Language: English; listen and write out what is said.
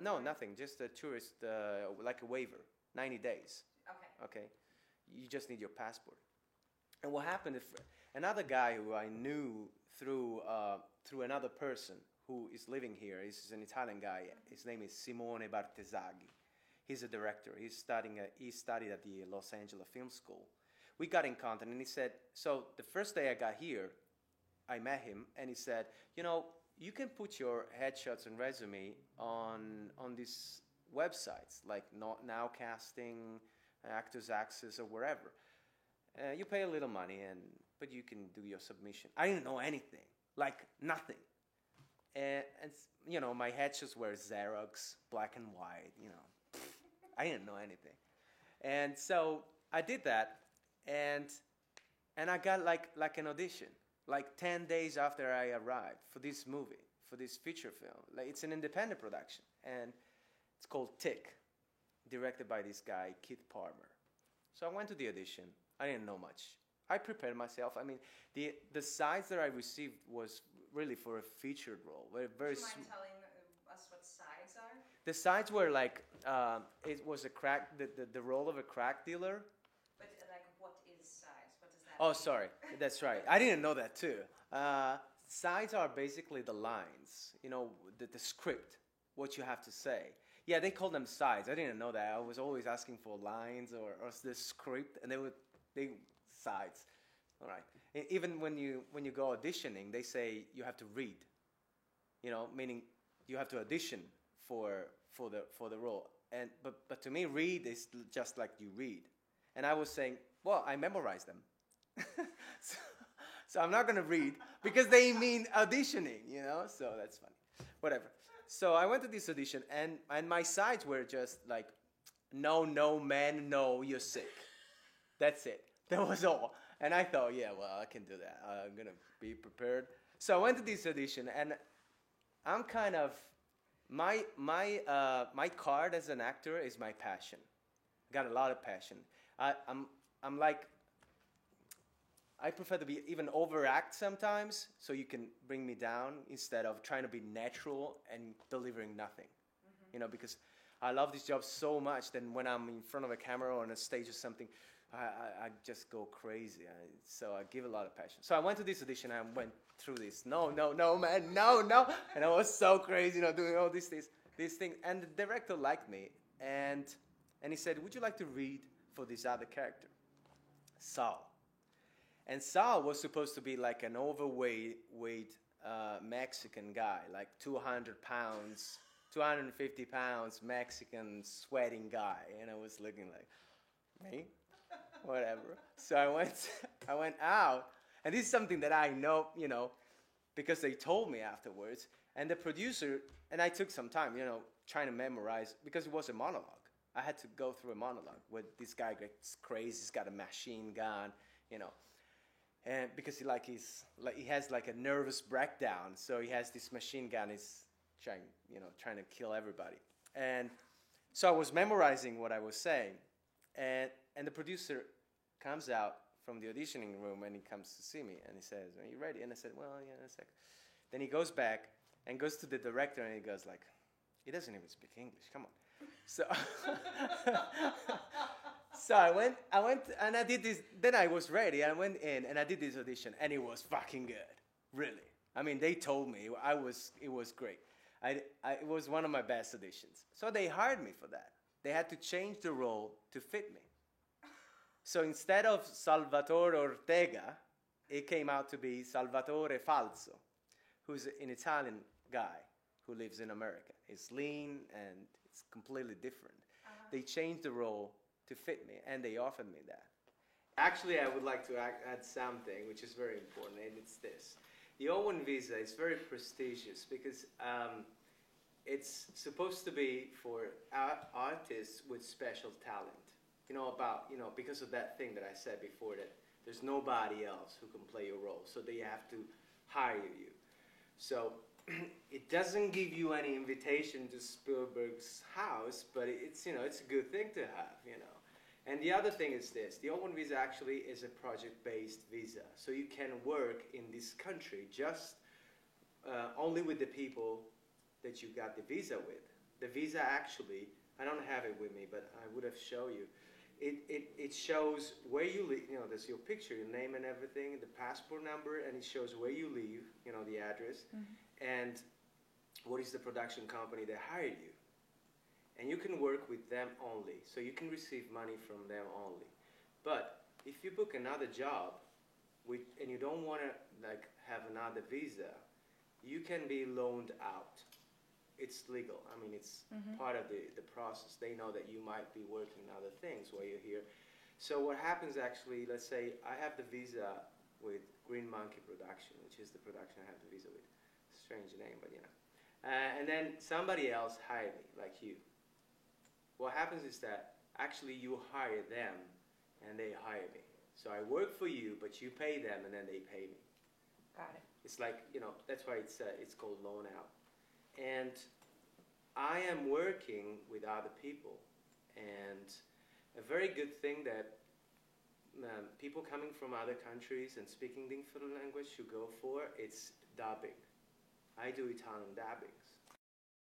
No, nothing. Just a tourist, like a waiver, 90 days. Okay. Okay, you just need your passport. And what happened if another guy who I knew through another person who is living here, he's an Italian guy. His name is Simone Bartesaghi. He's a director. He studied at the Los Angeles Film School. We got in contact, and he said, so the first day I got here, I met him, and he said, you know, you can put your headshots and resume on these websites like Now Casting, Actors Access, or wherever. You pay a little money, but you can do your submission. I didn't know anything, like nothing. And you know, my headshots were Xerox, black and white. You know, I didn't know anything, and so I did that, and I got like an audition, like 10 days after I arrived for this movie, for this feature film. Like it's an independent production, and it's called Tick, directed by this guy Keith Palmer. So I went to the audition. I didn't know much. I prepared myself. I mean, the sides that I received was really for a featured role. Very Do you mind telling us what sides are? The sides were like it was the role of a crack dealer. But like, what is sides? What does that Oh, mean? sorry, that's right. I didn't know that too. Sides are basically the lines. You know, the script, what you have to say. Yeah, they call them sides. I didn't know that. I was always asking for lines or the script, and they sides. All right. Even when you go auditioning, they say you have to read. You know, meaning you have to audition for the role. And but to me, read is just like you read. And I was saying, well, I memorized them. so I'm not gonna read because they mean auditioning. You know, so that's funny. Whatever. So I went to this audition, and my sides were just like, no, man, no, you're sick. That's it. That was all. And I thought, yeah, well, I can do that. I'm going to be prepared. So I went to this audition, and I'm kind of, my card as an actor is my passion. I got a lot of passion. I'm like, I prefer to be even overact sometimes, so you can bring me down instead of trying to be natural and delivering nothing. Mm-hmm. You know, because I love this job so much that when I'm in front of a camera or on a stage or something, I just go crazy. So I give a lot of passion. So I went to this audition. I went through this. No, man, no. And I was so crazy, you know, doing all these things. And the director liked me. And he said, would you like to read for this other character? Saul. And Saul was supposed to be like an overweight Mexican guy, like 200 pounds, 250 pounds, Mexican sweating guy. And I was looking like, me? Whatever. So I went out, and this is something that I know, you know, because they told me afterwards. And the producer, and I took some time, you know, trying to memorize, because it was a monologue. I had to go through a monologue where this guy gets crazy, he's got a machine gun, you know, and because he has like a nervous breakdown, so he has this machine gun, he's trying to kill everybody. And so I was memorizing what I was saying, and the producer comes out from the auditioning room, and he comes to see me, and he says, are you ready? And I said, well, yeah, in a sec. Then he goes back and goes to the director, and he goes like, he doesn't even speak English, come on. So, so I went, and I did this, then I was ready, I went in, and I did this audition, and it was fucking good, really. I mean, they told me, it was great. It was one of my best auditions. So they hired me for that. They had to change the role to fit me. So instead of Salvatore Ortega, it came out to be Salvatore Falso, who's an Italian guy who lives in America. He's lean and it's completely different. Uh-huh. They changed the role to fit me, and they offered me that. Actually, I would like to add something which is very important, and it's this. The Owen visa is very prestigious because it's supposed to be for artists with special talent. Because of that thing that I said before, that there's nobody else who can play your role, so they have to hire you. So it doesn't give you any invitation to Spielberg's house, but it's a good thing to have, you know. And the other thing is this: the Owen visa actually is a project-based visa, so you can work in this country just only with the people that you got the visa with. the visa actually, I don't have it with me, but I would have shown you. It shows where you live, you know, there's your picture, your name and everything, the passport number, and it shows where you live, you know, the address, and what is the production company that hired you. And you can work with them only, so you can receive money from them only. But if you book another job, and you don't want to like have another visa, you can be loaned out. It's legal. I mean, it's part of the process. They know that you might be working other things while you're here. So what happens actually, let's say I have the visa with Green Monkey Production, which is the production I have the visa with. Strange name, but you know. And then somebody else hired me, like you. What happens is that actually you hire them and they hire me. So I work for you, but you pay them and then they pay me. Got it. It's like, you know, that's why it's called loan out. And I am working with other people. And a very good thing that people coming from other countries and speaking different language should go for, it's dubbing. I do Italian dubbings.